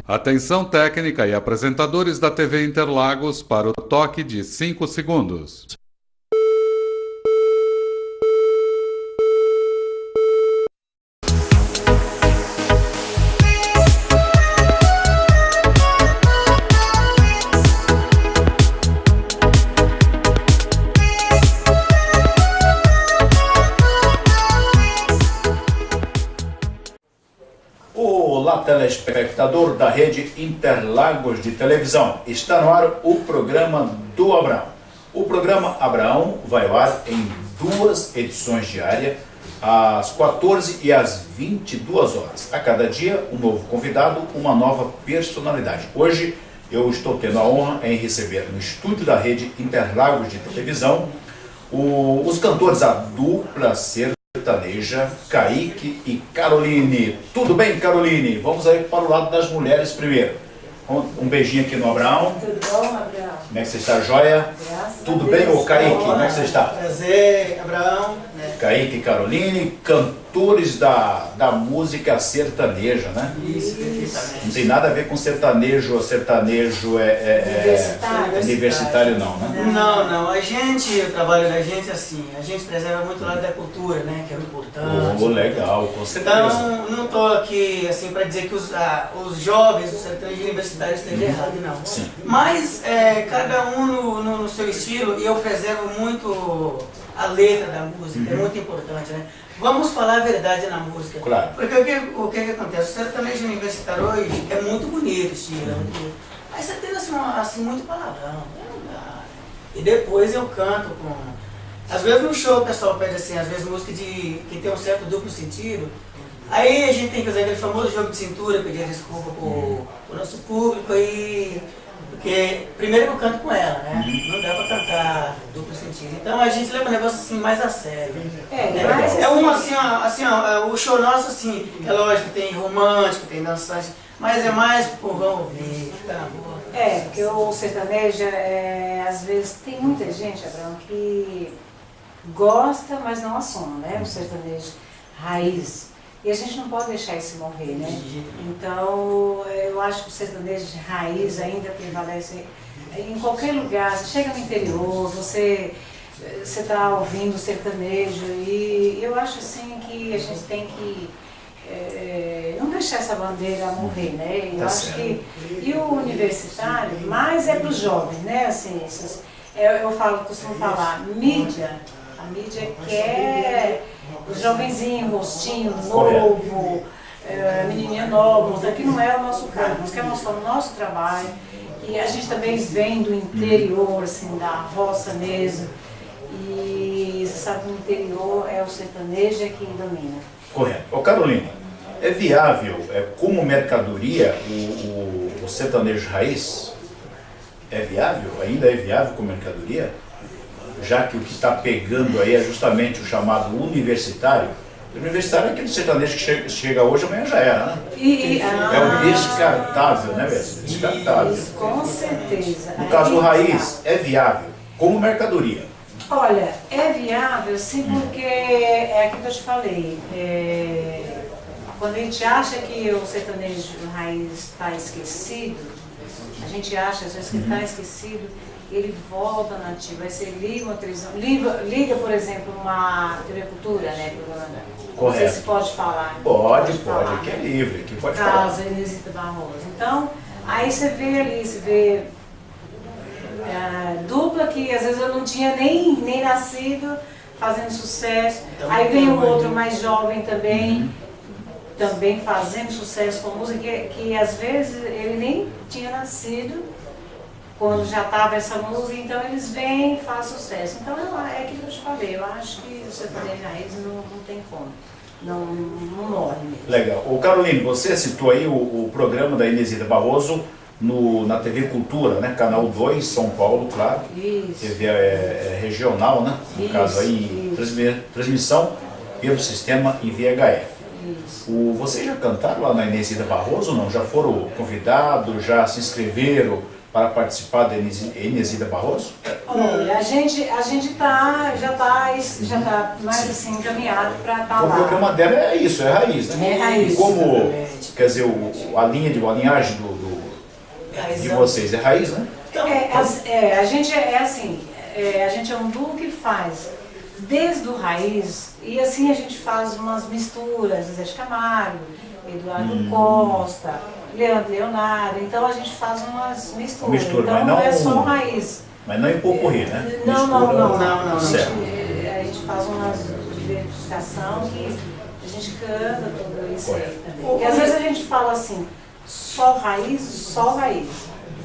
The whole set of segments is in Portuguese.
Atenção técnica e apresentadores da TV Interlagos para o toque de 5 segundos. Olá, telespectador da rede Interlagos de televisão. Está no ar o programa do Abraão. O programa Abraão vai ao ar em 2 edições diárias, às 14 e às 22 horas. A cada dia, um novo convidado, uma nova personalidade. Hoje, eu estou tendo a honra em receber no estúdio da rede Interlagos de televisão os cantores, a dupla sertaneja, Kaique e Caroline. Tudo bem, Caroline? Vamos aí para o lado das mulheres primeiro. Um beijinho aqui no Abraão. Tudo bom, Abraão? Como é que você está, joia? Graças Tudo a Deus. bem, ô Kaique? Como é que você está? Prazer, Abraão. Kaique e Caroline, cantores da música sertaneja, né? Isso, Não perfeitamente. tem nada a ver com sertanejo universitário não, né? Não, o trabalho da gente é assim, a gente preserva muito o lado da cultura, né, que é o importante. Oh, legal, com certeza. Então, não estou aqui assim para dizer que os jovens do sertanejo universitário estejam errados, não. Sim. Mas cada um no seu estilo, e eu preservo muito a letra da música, é muito importante, né? Vamos falar a verdade na música. Claro. Porque o que acontece? O sertanejo universitário hoje é muito bonito, estilo, é muito bonito. Mas você tem assim muito palavrão, não dá, né? E depois eu canto com... Às vezes no show o pessoal pede assim, às vezes música que tem um certo duplo sentido. Aí a gente tem que fazer aquele famoso jogo de cintura, pedir desculpa pro nosso público e... Porque primeiro eu canto com ela, né? Não dá pra cantar duplo sentido. Então a gente leva o negócio assim mais a sério. Mas É um assim, ó, o show nosso assim, é lógico, tem romântico, tem dançante, mas é mais pro povão ouvir, ficar na boa. porque o sertanejo, às vezes, tem muita gente, Abraão, que gosta, mas não assoma, né? O sertanejo raiz. E a gente não pode deixar isso morrer, né? Então, eu acho que o sertanejo de raiz ainda prevalece em qualquer lugar. Você chega no interior, você está ouvindo sertanejo e eu acho assim que a gente tem que não deixar essa bandeira morrer, né? Eu acho que, e o universitário, mais é para os jovens, né? Assim, costumo falar, mídia, a mídia quer o jovenzinho, rostinho novo, menininha nova, que não é o nosso caso, nós queremos mostrar o nosso trabalho e a gente também vem do interior, assim, da roça mesmo, e você sabe que no interior é o sertanejo que domina. Correto. Ô Carolina, é viável, como mercadoria, o sertanejo raiz? É viável? Ainda é viável como mercadoria? Já que o que está pegando aí é justamente o chamado universitário. O universitário é aquele sertanejo que chega hoje, amanhã já era, né? É o descartável, né, velho? Descartável. Isso, com certeza. No caso do raiz, é viável como mercadoria. Olha, é viável sim, porque é aquilo que eu te falei. Quando a gente acha que o sertanejo raiz está esquecido, a gente acha às vezes que está esquecido, ele volta na ativa. Aí você liga uma televisão, liga, por exemplo, uma TV Cultura, né? Não sei se pode falar. Pode, falar, aqui é né? livre, aqui pode falar. Caso Inesita Barroso. Então, aí você vê ali, dupla que às vezes eu não tinha nem nascido, fazendo sucesso. Aí vem o outro mais jovem também, também fazendo sucesso com música, que às vezes ele nem tinha nascido quando já estava essa música, então eles vêm e fazem sucesso. Então é aquilo que eu te falei, eu acho que o sertanejo raiz não tem como, não morre mesmo. Legal. Ô Caroline, você citou aí o programa da Inesita Barroso na TV Cultura, né? Canal 2, São Paulo, claro. Isso. TV regional, né? No caso aí, transmissão pelo sistema em VHF. Isso. Vocês já cantaram lá na Inesita Barroso ou não? Já foram convidados, já se inscreveram para participar da Inesita Barroso? Olha, a gente já tá mais assim encaminhado para estar O lá. programa dela é isso, é raiz, né? É raiz. E como, quer dizer, a linhagem do de vocês é raiz, né? Então, A gente é assim, a gente é um duo que faz desde o raiz, e assim a gente faz umas misturas, Zé de Camargo, Eduardo Costa, Leonardo, então a gente faz umas misturas. Mistura, então mas não é só raiz. Mas não em popurrí, né? Não. Certo. A gente faz umas diversificação que a gente canta tudo isso aí também. Porque às vezes a gente fala assim, só raiz.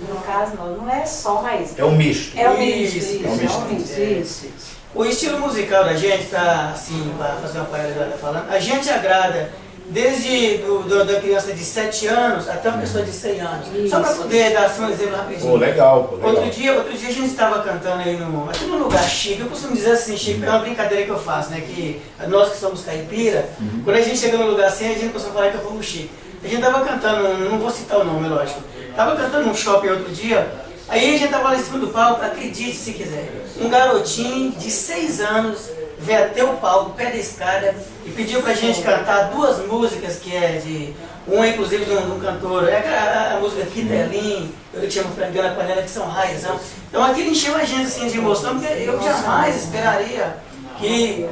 No caso, não é só raiz. É um misto. É um misto, Isso, isso. O estilo musical da gente, tá assim, para fazer uma paralelo falando, a gente agrada desde da criança de 7 anos até uma pessoa de 100 anos. Isso. Só para poder dar assim, um exemplo rapidinho. Pô, legal. Outro dia a gente estava cantando aí aqui num lugar chique. Eu costumo dizer assim, chique, é uma brincadeira que eu faço, né? Que nós que somos caipira, quando a gente chega num lugar assim, a gente costuma falar que é um pouco chique. A gente estava cantando, não vou citar o nome, lógico. Estava cantando num shopping outro dia, aí a gente estava lá em cima do palco, acredite se quiser. Um garotinho de 6 anos veio até o palco, pé da escada, e pediu pra gente cantar 2 músicas que é de... Uma inclusive de um cantor, a música Quitelim, Eu Te Amo Frangando a Panela, que são raizão. Então aquilo encheu a gente assim, de emoção, porque eu jamais esperaria que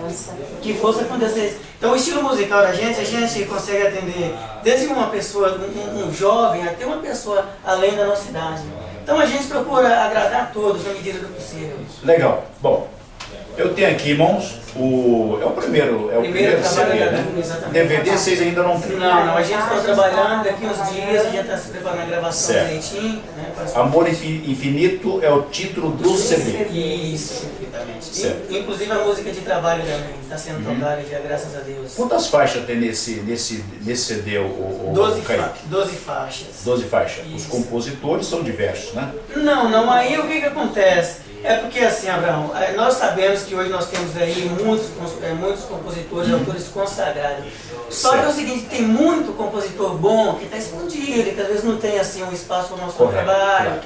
fosse acontecer isso. Então o estilo musical da gente, a gente consegue atender desde uma pessoa, um jovem, até uma pessoa além da nossa idade. Então a gente procura agradar a todos na medida do possível. Legal. Bom, eu tenho aqui, irmãos, é o primeiro CD, né? Exatamente. DVD vocês ainda não têm. Não, a gente está trabalhando, daqui uns dias a gente está se preparando a gravação direitinho. Né, Amor Infinito é o título do CD. Isso, perfeitamente. Inclusive a música de trabalho também está sendo tocada já, graças a Deus. Quantas faixas tem nesse CD, o 12 Kaique? 12 faixas. 12 faixos. Os Isso. compositores são diversos, né? Não, aí o que acontece? É porque assim, Abraão, nós sabemos que hoje nós temos aí muitos compositores, autores consagrados. Só que é o seguinte, tem muito compositor bom que está escondido, que às vezes não tem assim um espaço para mostrar o trabalho.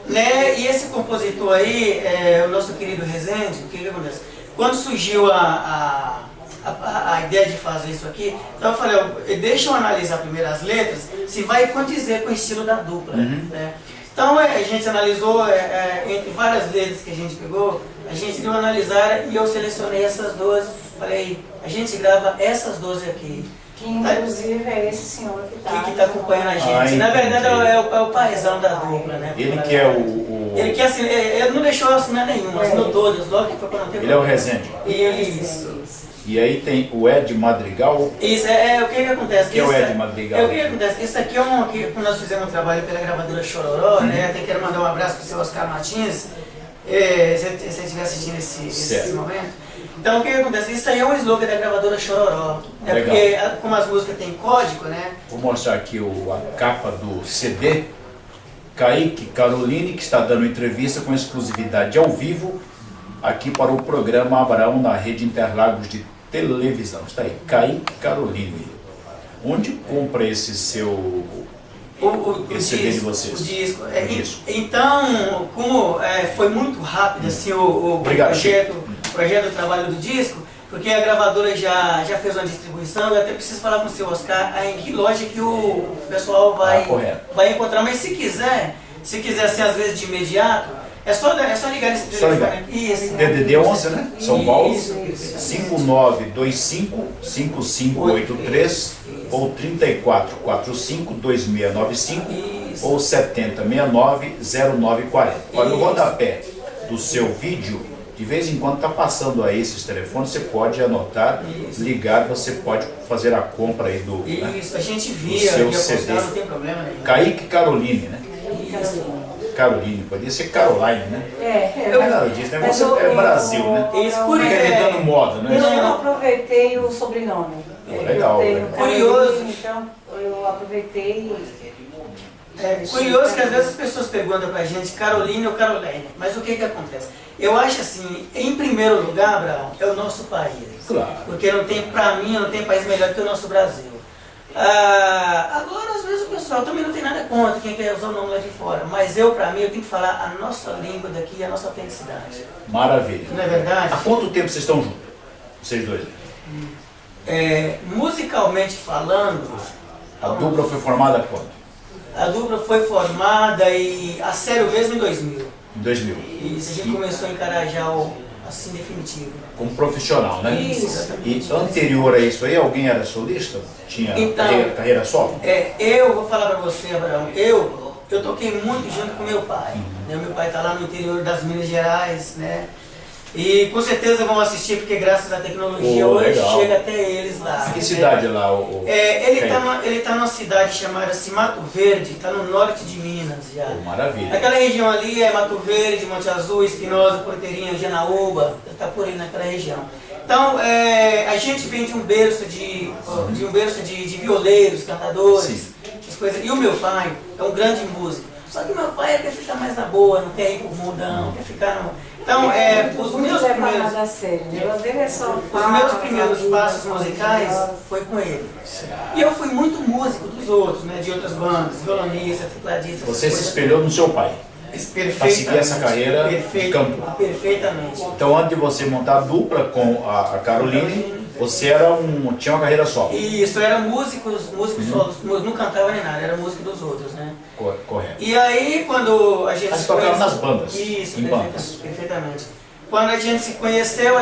Né? E esse compositor aí, o nosso querido Rezende, o que acontece? Quando surgiu a ideia de fazer isso aqui, então eu falei, deixa eu analisar primeiro as letras, se vai condizer com o estilo da dupla. Né? Então a gente analisou, entre várias letras que a gente pegou, a gente deu uma analisar e eu selecionei essas 12, falei, a gente grava essas 12 aqui. Que inclusive é esse senhor que está acompanhando a gente. Na verdade é o paizão da dupla, né? Ele que é Ele que assim, ele não deixou eu assinar nenhuma, assinou todas, logo que foi para não ter. Ele é o Rezende. Isso. E aí tem o Ed Madrigal. Isso, o que acontece? Que é o Ed Madrigal. O que acontece? Isso aqui quando nós fizemos um trabalho pela gravadora Chororó, né? Até quero mandar um abraço para o seu Oscar Martins, se você estiver assistindo esse momento. Então o que acontece? Isso aí é um slogan da gravadora Chororó. É porque como as músicas têm código, né? Vou mostrar aqui a capa do CD. Kaique Caroline, que está dando entrevista com exclusividade ao vivo aqui para o programa Abraão na Rede Interlagos de televisão. Está aí, Kaique Caroline. Onde compra esse seu... esse CD de vocês? O disco. Isso. Então, como foi muito rápido assim, o projeto do trabalho do disco, porque a gravadora já fez uma distribuição, eu até preciso falar com o seu Oscar em que loja que o pessoal vai encontrar. Mas se quiser assim, às vezes de imediato, é só ligar nesse telefone aqui. DDD 11, né? São Paulo. Isso. 5925-5583 ou 3445-2695 ou 7069-0940. Olha, no rodapé do seu vídeo, de vez em quando está passando aí esses telefones, você pode anotar, ligar, você pode fazer a compra aí do Isso, a gente via, seu que CD. não tem problema nenhum. Kaique Caroline, né? Caroline, podia ser Caroline, né? Não é nada disso, né? Você é Brasil, né? Isso, por Fica dando moda, né? Eu aproveitei o sobrenome. Legal, Eu tenho curioso. Então eu aproveitei. Curioso que às vezes as pessoas perguntam pra gente Caroline ou Caroline, mas o que acontece? Eu acho assim, em primeiro lugar, Abraão, é o nosso país. Claro. Porque pra mim, não tem país melhor que o nosso Brasil. Agora, às vezes o pessoal também não tem nada contra quem quer usar o nome lá de fora, mas pra mim, eu tenho que falar a nossa língua daqui e a nossa autenticidade. Maravilha. Não é verdade? Há quanto tempo vocês estão juntos? Vocês dois? Musicalmente falando, A dupla foi formada quando? A dupla foi formada e a sério mesmo em 2000. Em 2000. Isso, a gente começou a encarar já assim definitivo. Como profissional, né? Isso. E anterior a isso aí, alguém era solista? Tinha Então, carreira solo? Eu vou falar para você, Abraão, eu toquei muito junto com meu pai. Né? Meu pai está lá no interior das Minas Gerais, né? E com certeza vão assistir, porque graças à tecnologia hoje legal. chega até eles lá. Que cidade é lá? Ele está numa cidade chamada-se Mato Verde, está no norte de Minas já. Maravilha. Aquela região ali é Mato Verde, Monte Azul, Espinosa, Porteirinha, Janaúba, está por aí naquela região. Então, a gente vem de um berço de violeiros, cantadores, essas coisas. E o meu pai é um grande músico. Só que meu pai quer ficar mais na boa, não quer ir pro mundão, quer ficar no... Então, os meus primeiros passos musicais foi com ele. E eu fui muito músico dos outros, né, de outras bandas, violonista, tecladista. Você se espelhou no seu pai? Para seguir essa carreira de campo. Perfeitamente. Então, antes de você montar a dupla com a Caroline, você tinha uma carreira solo? Isso, era músicos solos, não cantava nem nada, era músico dos outros, né? Correto. E aí, quando a gente Mas tocaram nas bandas? Isso, em bandas. perfeitamente. Quando a gente se conheceu,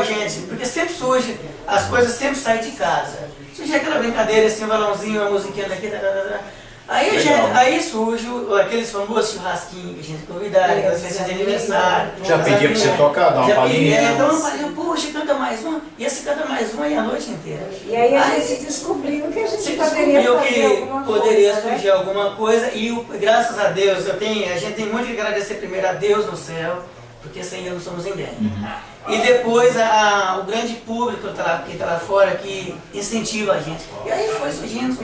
porque sempre surge, as coisas sempre saem de casa. Surge aquela brincadeira, assim, um balãozinho, uma musiquinha daqui, aí surge aqueles famosos churrasquinhos que a gente convidava, aquelas festas de aniversário. Já pedia pra você tocar, dar uma palhinha? Dá uma palhinha, poxa, canta mais uma, e esse canta mais uma e a noite inteira. E aí a gente descobriu que a gente poderia fazer alguma coisa, poderia né? surgir alguma coisa, e graças a Deus, a gente tem muito que agradecer primeiro a Deus no céu, porque sem Deus não somos ninguém. E depois o grande público que está lá fora, que incentiva a gente. E aí foi surgindo.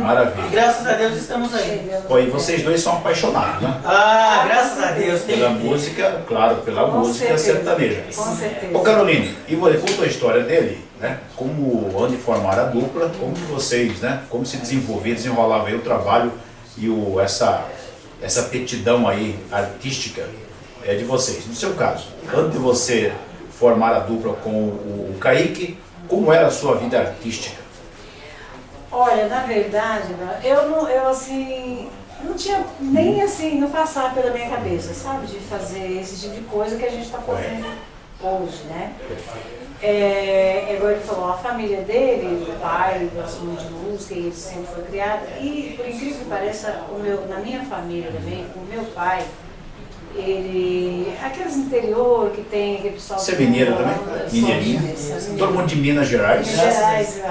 Maravilha. E graças a Deus estamos aí. Pô, e vocês dois são apaixonados, né? Graças a Deus. Pela música, claro, pela música sertaneja. Com certeza. Ô Caroline, e você contou a história dele, né? Onde formaram a dupla, como que vocês, né? Como se desenrolava aí o trabalho e essa aptidão aí artística de vocês. No seu caso, antes de você formar a dupla com o Kaique, como era a sua vida artística? Olha, na verdade, eu assim, não tinha nem assim, não passava pela minha cabeça, sabe? De fazer esse tipo de coisa que a gente está fazendo hoje, né? Agora ele falou, a família dele, o pai gosta muito de música e ele sempre foi criado. E, por incrível que pareça, na minha família também, o meu pai, aqueles interior que tem aquele pessoal... Você é mineira também? Mineirinha? Todo mundo de Minas Gerais?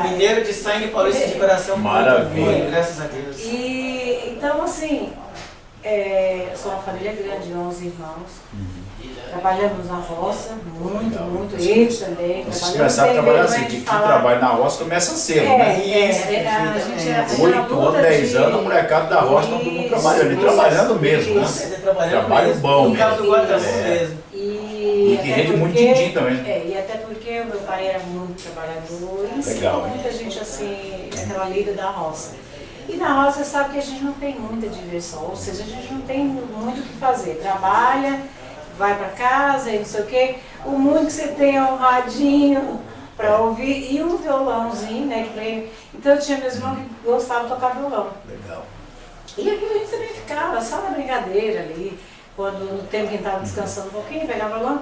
Mineiro de sangue, paulista de coração. Maravilha. Graças a Deus. E então assim, sou uma família grande, 11 irmãos. Trabalhamos na roça, muito, eles também. Vocês começaram a trabalhar assim, que trabalho na roça começa cedo, né? 8 anos, 10 anos, a molecada da roça está todo mundo trabalhando, e trabalhando mesmo, né? Trabalho bom mesmo. E que rende muito din-din também. E até porque o meu pai era muito trabalhador e ensinou muita gente assim, aquela lida da roça. E na roça você sabe que a gente não tem muita diversão, ou seja, a gente não tem muito o que fazer. Trabalha, vai para casa e não sei o quê. O muito que você tem é um radinho para ouvir e um violãozinho, né? Então eu tinha meu irmão que gostava de tocar violão. Legal. E aquilo a gente também ficava só na brincadeira ali, quando no tempo que a gente estava descansando um pouquinho, pegava violão.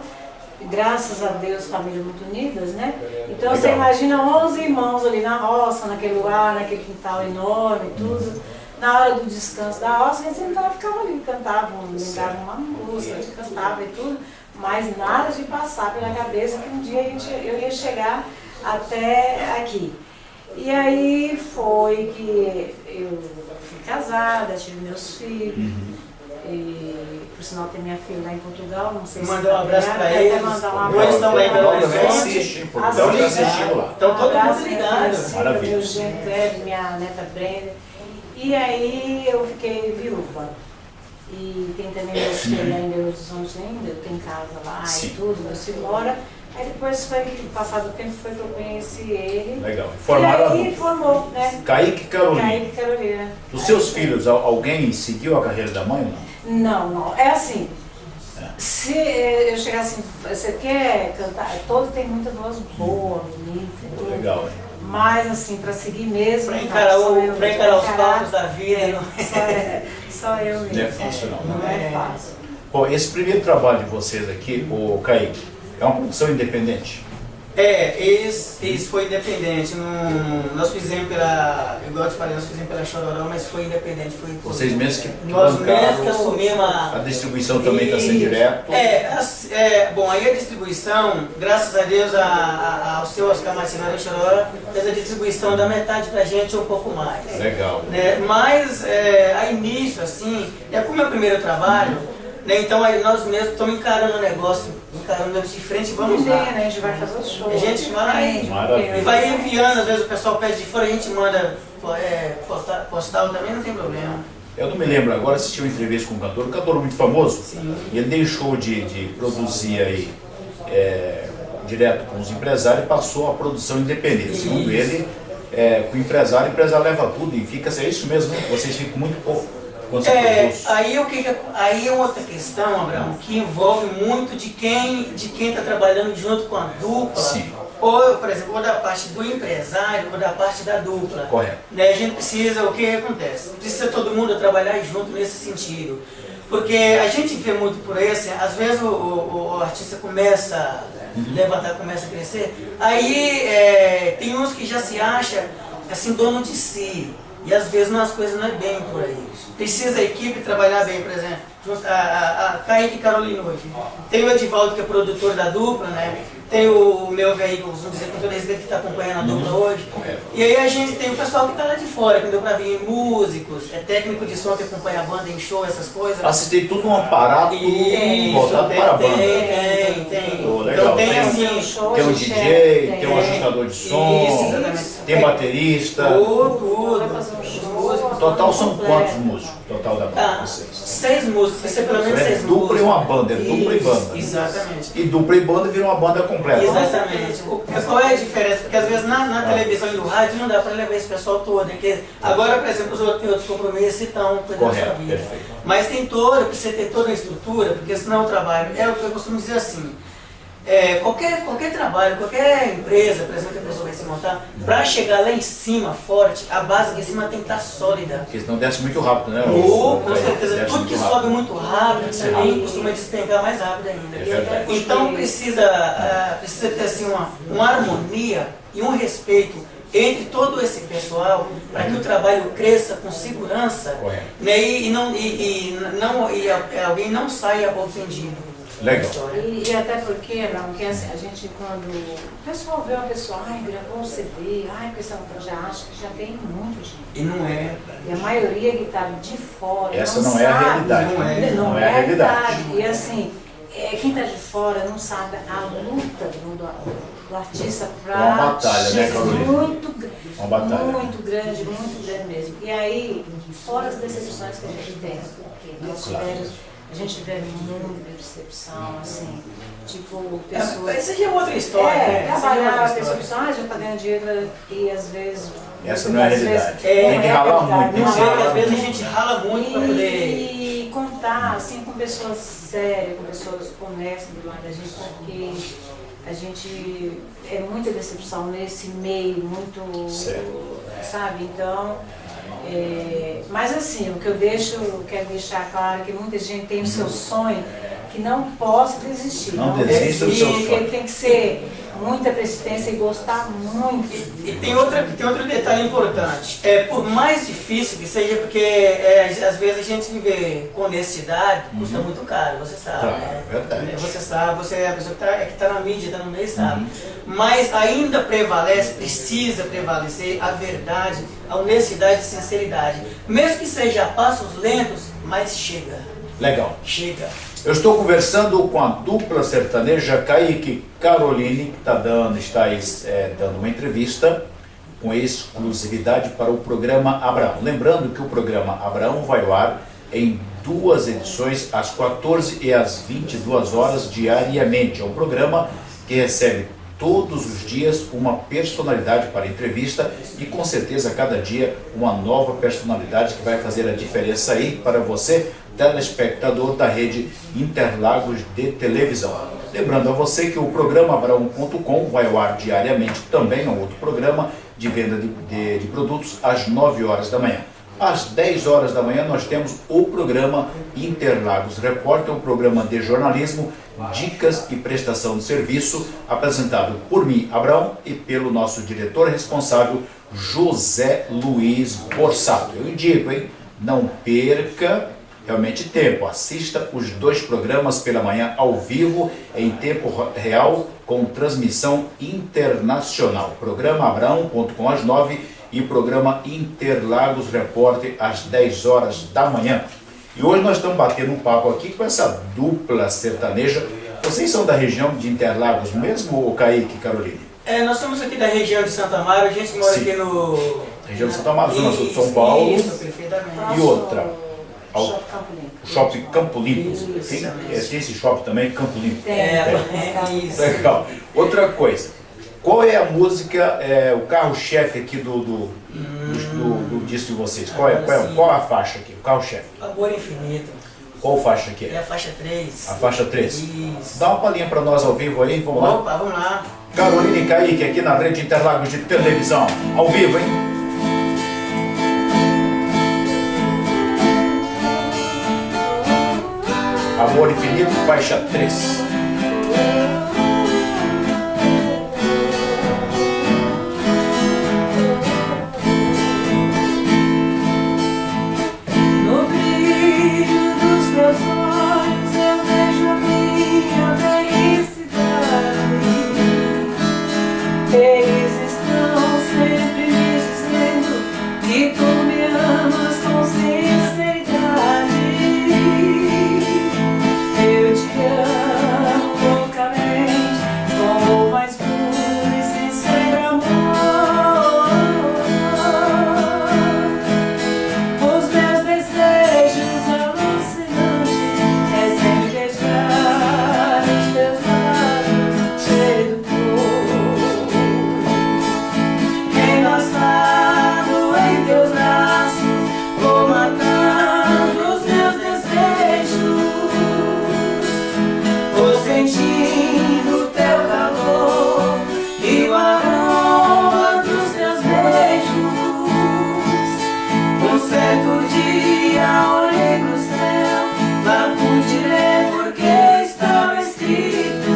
Graças a Deus, família muito unidas, né? Então você imagina 11 irmãos ali na roça, naquele lugar, naquele quintal enorme, tudo. Na hora do descanso da roça, a gente sentava, ficava ali, cantavam, lembravam uma música, a gente cantava e tudo, mas nada de passar pela cabeça que um dia eu ia chegar até aqui. E aí foi que eu fui casada, tive meus filhos. E, por sinal, tem minha filha lá em Portugal, não sei se mandou um abraço para eles. Mandar um abraço. Eles estão lá em Belo Horizonte. Então já assistiu lá. Então todo mundo ligado. Maravilha. Meu genro Cleber, minha neta Brenda. E aí eu fiquei viúva. E tem também meus filhos lá em Belo Horizonte ainda, eu tenho casa lá e tudo, meu filho mora. Aí depois foi que, passado o tempo, foi que eu conheci ele. Legal. Formaram e aí formou, né? Kaique e Carolina. Kaique e Carolina. Dos seus filhos, alguém seguiu a carreira da mãe ou não? Não. É assim, se eu chegar assim, você quer cantar? Todos têm muita voz boa, bonita. Legal, hein? Mas assim, para seguir mesmo... Para encarar os palcos da vida. Só eu mesmo. Não é fácil não. Não é fácil. Bom, esse primeiro trabalho de vocês aqui, o Kaique, é uma produção independente? Esse foi independente. Nós fizemos igual eu te falei, nós fizemos pela Chororó, mas foi independente. Vocês mesmos que nós bancaram, mesmos que assumimos a distribuição também está sendo direto? Bom, aí a distribuição, graças a Deus, ao seu Oscar Martinelli da Chororó, fez a distribuição da metade pra gente ou um pouco mais. Legal. Né? Mas, a início, assim, como é o primeiro trabalho, né? Então aí nós mesmos estamos encarando o negócio, encarando de frente e vamos lá. Né? A gente vai fazer o show. A gente vai, Maravilha. e vai enviando, às vezes o pessoal pede de fora, a gente manda postal também, não tem problema. Eu não me lembro agora, assisti uma entrevista com um cantor muito famoso. Sim. E ele deixou de produzir aí direto com os empresários e passou a produção independente. Isso. Segundo ele, com o empresário leva tudo e fica assim, é isso mesmo, né? Vocês ficam muito pouco quando você produz. Aí é outra questão, Abraão, que envolve muito de quem está trabalhando junto com a dupla. Sim. Ou, por exemplo, ou da parte do empresário ou da parte da dupla. Correto. Né? A gente precisa, o que acontece? Precisa todo mundo trabalhar junto nesse sentido. Porque a gente vê muito por aí, assim, às vezes o artista começa a levantar, começa a crescer, aí tem uns que já se acham assim, dono de si. E às vezes as coisas não é bem por aí. Precisa a equipe trabalhar bem, por exemplo, a Kaique e Carolina hoje. Tem o Edivaldo, que é produtor da dupla, né? Tem o meu veículo, vamos dizer, com todo respeito, que está acompanhando a dupla hoje. E aí a gente tem o pessoal que está lá de fora, que deu para vir músicos, técnico de som que acompanha a banda em show, essas coisas. Assistei tudo um aparato voltado para a banda. Tem. Oh, legal. Então tem assim, Tem um DJ, tem um ajustador de som, Isso, exatamente. tem baterista. Tudo. Total são quantos músicos? Total da banda de vocês? 6 músicos, tem que ser pelo menos 6 músicos. Dupla e uma banda, dupla e banda. Exatamente. E dupla e banda vira uma banda completa. Exatamente. Qual é a diferença? Porque às vezes na televisão e no rádio não dá para levar esse pessoal todo. Né? Que agora, por exemplo, os outros têm outros compromissos e estão cuidando da sua Correto, vida. perfeito. Mas precisa ter toda a estrutura, porque senão o trabalho, é o que eu costumo dizer assim, qualquer trabalho, qualquer empresa, por exemplo, que a pessoa vai se montar, para chegar lá em cima forte, a base aqui em cima tem que estar sólida. Porque senão desce muito rápido, né? Com certeza. Desce Tudo muito que rápido. sobe muito rápido também costuma despencar mais rápido ainda. É verdade. Então precisa ter assim, uma harmonia e um respeito entre todo esse pessoal para que o trabalho cresça com segurança, né, e alguém não saia ofendido. Legal. E até porque, Abraão, que assim, a gente quando o pessoal vê uma pessoa, gravou um CD, porque você já acha que já tem muito gente. E não é. E a maioria que está de fora Essa não não é a sabe, realidade. Não é a realidade. E assim, quem está de fora não sabe a luta do artista para É uma batalha, né, Carolina? Uma batalha. Muito grande mesmo. E aí, fora as decepções que a gente tem, porque nós tivemos, a gente teve muita decepção, assim, tipo, pessoas... Essa já é outra história. né? Trabalhar a decepção, já está ganhando dinheiro e às vezes... Essa não é a realidade. Tem Tem que ralar muito. Tem que ser Às vezes a gente rala muito para poder... E contar, assim, com pessoas sérias, com pessoas honestas do lado da gente, porque a gente é muita decepção nesse meio, muito, sabe? Então, mas assim, o que eu quero deixar claro é que muita gente tem o seu sonho, que não possa desistir. Não desista do seu sonho. Porque tem que ser muita persistência e gostar muito. E tem outro detalhe importante. Por mais difícil que seja, porque às vezes a gente viver com honestidade custa muito caro, você sabe. Claro, né? verdade. Você sabe, você é a pessoa que está na mídia, está no meio, sabe. Mas ainda precisa prevalecer a verdade, a honestidade e sinceridade. Mesmo que seja a passos lentos, mas chega. Legal. Chega. Eu estou conversando com a dupla sertaneja Kaique e Caroline, que está dando uma entrevista com exclusividade para o programa Abraão. Lembrando que o programa Abraão vai ao ar em 2 edições, às 14 e às 22 horas diariamente. É um programa que recebe todos os dias uma personalidade para entrevista e com certeza cada dia uma nova personalidade que vai fazer a diferença aí para você, telespectador da rede Interlagos de televisão. Lembrando a você que o programa Abraão.com vai ao ar diariamente, também é um outro programa de venda de produtos às 9 horas da manhã. Às 10 horas da manhã nós temos o programa Interlagos Repórter, um programa de jornalismo, dicas e prestação de serviço, apresentado por mim, Abraão, e pelo nosso diretor responsável, José Luiz Borsato. Eu indico, hein? Não perca realmente tempo. Assista os 2 programas pela manhã ao vivo, em tempo real, com transmissão internacional. Programa Abraão.com às 9 e programa Interlagos Repórter às 10 horas da manhã. E hoje nós estamos batendo um papo aqui com essa dupla sertaneja. Vocês são da região de Interlagos mesmo, ou Kaique e Caroline? Nós somos aqui da região de Santo Amaro, a gente mora Sim. aqui no... Região de Santo Amaro, zona sul de São Paulo. Isso, perfeitamente. E outra? Shopping Campo Limpo. Shopping Campo Limpo. Isso, Tem esse shopping também, Campo Limpo. Isso. Legal. Outra coisa. Qual é a música, o carro-chefe aqui do disco de vocês? Qual a faixa aqui? O carro-chefe. Amor Infinito. Qual faixa aqui É é? a faixa 3. A faixa 3. Isso. Dá uma palhinha para nós ao vivo aí, vamos lá. Opa, vamos lá. Caroline e Kaique aqui na Rede Interlagos de Televisão. Ao vivo, hein? Amor Infinito, faixa 3. No brilho dos teus olhos eu vejo a minha felicidade. Eles estão sempre me dizendo que tu me amas com sinceridade. Eu te amo loucamente com o mais puro e sincero amor. Os meus desejos alucinantes é sempre beijar os teus lábios sedutor. Enlaçado em teus braços, vou matando os meus desejos. Vou sentindo teu calor e o aroma dos teus beijos. Um certo dia olhei pro céu, lá pude ler porque estava escrito.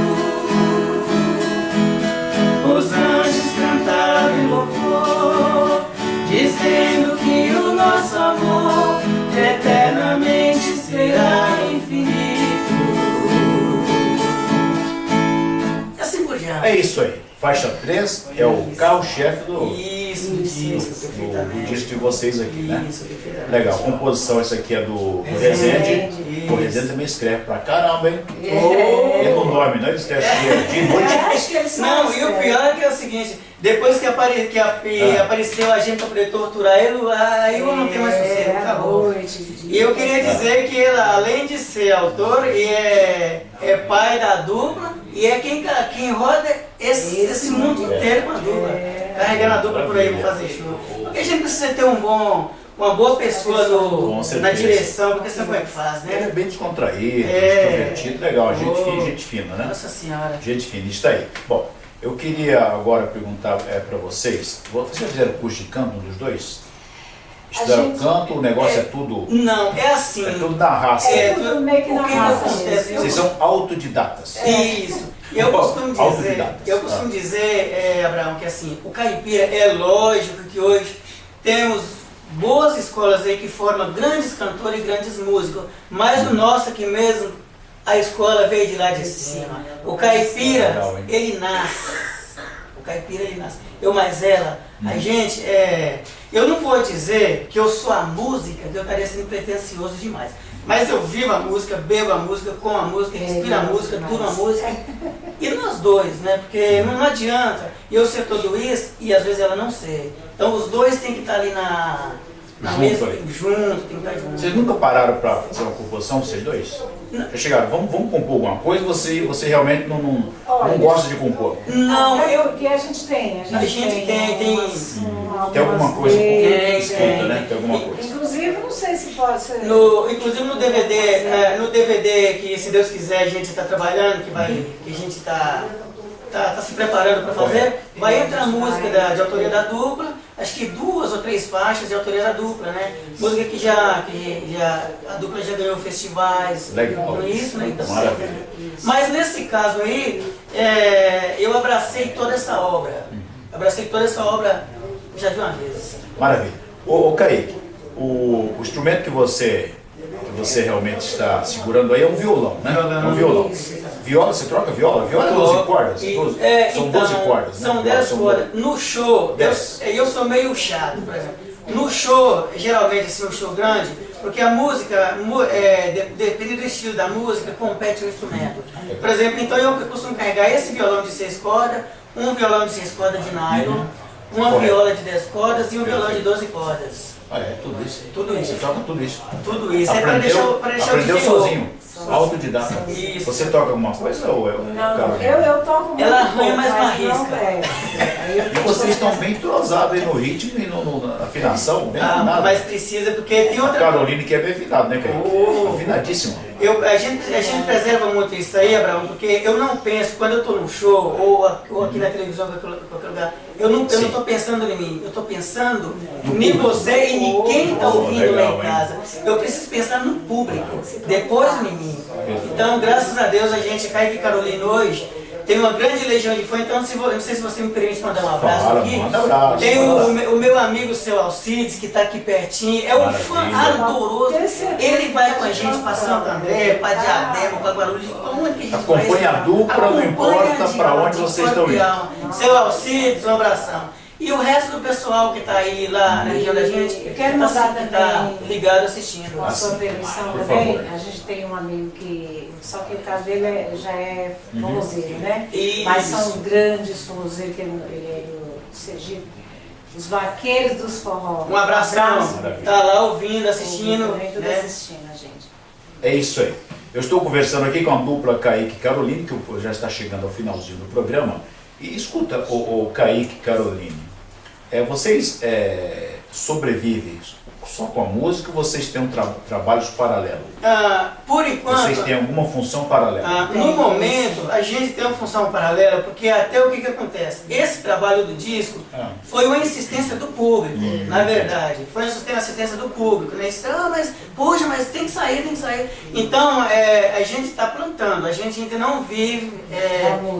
Os anjos cantavam em louvor, dizendo que o nosso amor eternamente será infinito. E assim por diante. É isso aí. Faixa 3 é o carro-chefe do Isso, perfeitamente. disco de vocês aqui, né? Isso, perfeitamente. Legal. A composição, essa aqui é do Rezende. O Rezende também escreve pra caramba, hein? E no nome, não? Ele escreve de noite. Acho que eles são Não, mais e o velhos. pior é que é o seguinte, depois que apareceu a gente pra poder torturar ele, aí eu não tenho mais sossego, à acabou. noite, de dia. E eu queria dizer que ele, além de ser autor, e é pai da dupla, e é quem roda esse mundo inteiro com a dupla. Carregando a dupla por aí pra fazer show. Porque a gente precisa ter uma boa pessoa Com certeza. na direção, porque sabe como é que faz, Ele é né? bem descontraído, É. extrovertido, legal. Oh. Gente fina, né? Nossa Senhora. Gente fina, está aí. Bom, eu queria agora perguntar para vocês. Vocês fizeram curso de canto, um dos dois? Estudaram gente- canto, o negócio é tudo... Não, é assim. É tudo na raça. É tudo meio que o na que raça acontece? mesmo. Vocês são autodidatas. Isso. E eu costumo Autodidatas. dizer, Abraão, que assim, o caipira é lógico que hoje temos boas escolas aí que formam grandes cantores e grandes músicos, mas o nosso aqui mesmo, a escola veio de lá de cima. O caipira, Legal, hein? ele nasce. O caipira, ele nasce. Eu mais ela, a gente, eu não vou dizer que eu sou a música, que eu estaria sendo pretencioso demais. Mas eu vivo a música, bebo a música, como a música, respiro a música, tudo a música. E nós dois, né? Porque não adianta eu ser todo isso e às vezes ela não ser. Então os dois têm que estar ali na Junto mesa, ali. junto, tem que estar junto. Vocês nunca pararam para fazer uma composição, vocês dois? Já chegaram, vamos compor alguma coisa, você realmente não Olha, gosta de compor? Não, Até eu... porque a gente tem. A gente tem. Tem alguma coisa letras, escrita, né? Tem alguma coisa. Inclusive, não sei se pode ser. Inclusive no DVD que, se Deus quiser, a gente está trabalhando, que a gente está se preparando para fazer, vai entrar a música de autoria da dupla, acho que 2 ou 3 faixas de autoria da dupla, né? Música que a dupla já ganhou festivais, Legal. com isso, né? Então, Maravilha. mas nesse caso aí, eu abracei toda essa obra. Abracei toda essa obra já de uma vez. Assim. Maravilha. Ô Kaique, o instrumento que você realmente está segurando aí é um violão, né? É um violão. Viola, você troca viola? Viola é 12 cordas? São 12 cordas, né? São 10 cordas. No show, eu sou meio chato, por exemplo. No show, geralmente assim, um show grande, porque a música, depende do estilo da música, compete o instrumento. Por exemplo, então eu costumo carregar esse violão de 6 cordas, um violão de 6 cordas de nylon, uma viola de 10 cordas e um violão de 12 cordas. Ah, é tudo isso? Tudo isso. Você toca tudo isso? Tudo isso. Aprendeu, para deixar o aprendeu DJ sozinho, autodidata. Isso. Você toca alguma coisa ou eu? Não, eu toco muito Ela pouco, arranha mais mas uma não risca. E vocês estão bem entrosados aí no ritmo e na afinação, bem afinado. mas precisa, porque tem A outra... Caroline que é bem afinada, né, Kaique? Afinadíssima. A gente preserva muito isso aí, Abraão, porque eu não penso, quando eu estou num show, ou aqui na televisão, ou em qualquer lugar, eu não estou pensando em mim, eu estou pensando em você e em quem está ouvindo legal, lá em casa. Eu preciso pensar no público, depois em mim. Então, graças a Deus, a gente, Kaique e Caroline, hoje, tem uma grande legião de fã, então não sei se você me permite mandar um abraço aqui. Manda abraço. Tem o meu amigo, seu Alcides, que está aqui pertinho, é um fã ardoroso. Ele vai com a gente para Santo André, para Diadema, para Guarulhos, para onde que a gente Acompanha a dupla, não importa para onde vocês estão indo. Seu Alcides, um abração. E o resto do pessoal que está aí lá na região da gente, Eu quero mandar que está também, ligado assistindo. com a sua permissão por também, favor. a gente tem um amigo que, só que o caso dele já é forrozeiro, né? Isso. Mas são grandes forrozeiros, que ele é do Sergipe, os vaqueiros dos forró. Um abração, Maravilha. tá lá ouvindo, assistindo, Também tudo né? assistindo a gente. É isso aí. Eu estou conversando aqui com a dupla Kaique e Caroline, que já está chegando ao finalzinho do programa. E escuta, o Kaique e Caroline, vocês sobrevivem só com a música ou vocês têm trabalhos paralelos? Por enquanto, Vocês têm alguma função paralela? no momento, a gente tem uma função paralela, porque até o que acontece? Esse trabalho do disco foi uma insistência do público, na verdade. Foi uma insistência do público, né? Mas, poxa, mas tem que sair, tem que sair. Então, a gente está plantando, a gente ainda não vive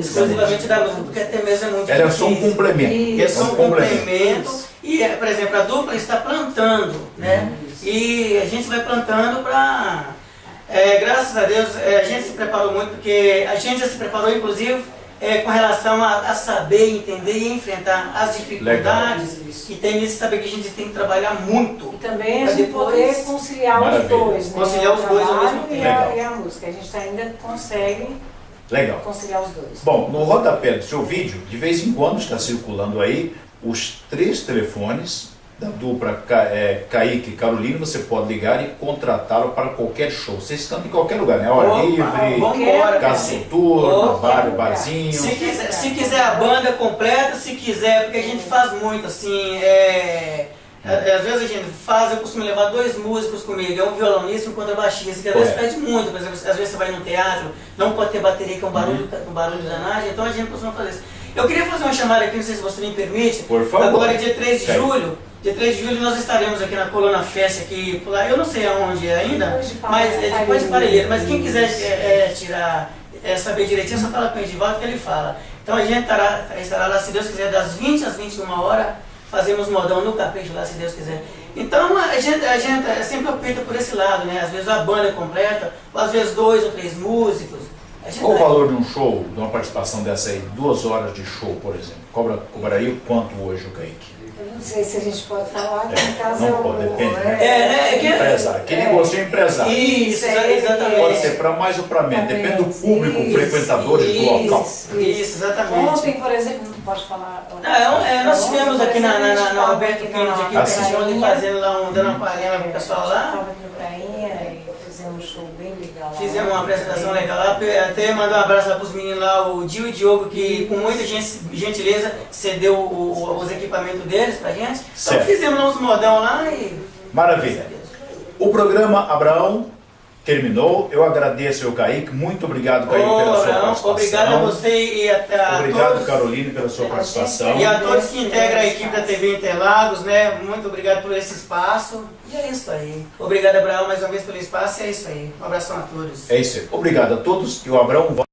exclusivamente da música, porque até mesmo é muito difícil. Ela é só um complemento. É só um complemento. E, por exemplo, a dupla está plantando, né? E a gente vai plantando para... graças a Deus, a gente se preparou muito, porque a gente já se preparou, inclusive, com relação a saber, entender e enfrentar as dificuldades que tem nisso, saber que a gente tem que trabalhar muito. E também a Pra gente depois- poder conciliar Maravilha. os dois, né? Conciliar os O dois ao trabalho mesmo tempo. Legal. e a música. A gente ainda consegue Legal. conciliar os dois. Bom, no rodapé do seu vídeo, de vez em quando está circulando aí os 3 telefones da dupla Kaique e Caroline. Você pode ligar e contratá-lo para qualquer show. Vocês estão em qualquer lugar, né? Hora Opa, livre, vambora, casa cara. noturna, Opa, barzinho. Se quiser a banda completa, se quiser, porque a gente faz muito assim, às vezes a gente faz, eu costumo levar 2 músicos comigo, é um violonista e um contrabaixista, que às vezes pede muito, por exemplo, às vezes você vai num teatro, não pode ter bateria, que é um barulho danado, então a gente costuma fazer isso. Eu queria fazer uma chamada aqui, não sei se você me permite. Por favor. Agora, dia 3 de Certo. julho, dia 3 de julho nós estaremos aqui na Coluna Fest, aqui, por lá, eu não sei aonde é ainda, Depois de mas é depois de Parelheiro, mas quem quiser Isso. saber direitinho, só fala com o Edivaldo que ele fala. Então a gente estará lá, se Deus quiser, das 20 às 21 horas, fazemos modão no Capricho lá, se Deus quiser. Então a gente sempre opta por esse lado, né? Às vezes a banda é completa, ou às vezes 2 ou 3 músicos. A gente Qual o vai- valor de um show, de uma participação dessa aí? 2 horas de show, por exemplo. Cobraria quanto hoje o Kaique? Eu não sei se a gente pode falar, que no caso não é o... pode, depende, né? né? Empresário. Que negócio é empresário. Isso, exatamente. Pode ser para mais ou para menos. Depende do público, Isso, frequentadores do local. Isso, exatamente. Ontem, por exemplo, não pode falar... Nós estivemos aqui na Roberto Kennedy, aqui Ah, sim. pertinho, ali fazendo lá dando uma palhinha pro pessoal lá. Estava aqui no Prainha e fizemos um show bem legal lá. Fizemos uma apresentação legal lá, até mandar um abraço lá pros meninos lá, o Gil e Diogo, que com muita gentileza cedeu os equipamentos deles pra gente. Então Certo. fizemos uns modão lá e... Maravilha. O programa Abraão terminou. Eu agradeço ao Kaique. Muito obrigado, Kaique, pela sua participação. Obrigado a você e a Obrigado, todos. Caroline, pela sua participação. E a todos que integram a equipe da TV Interlagos, né? Muito obrigado por esse espaço. E é isso aí. Obrigado, Abraão, mais uma vez pelo espaço. E é isso aí. Um abração a todos. É isso aí. Obrigado a todos. E o Abraão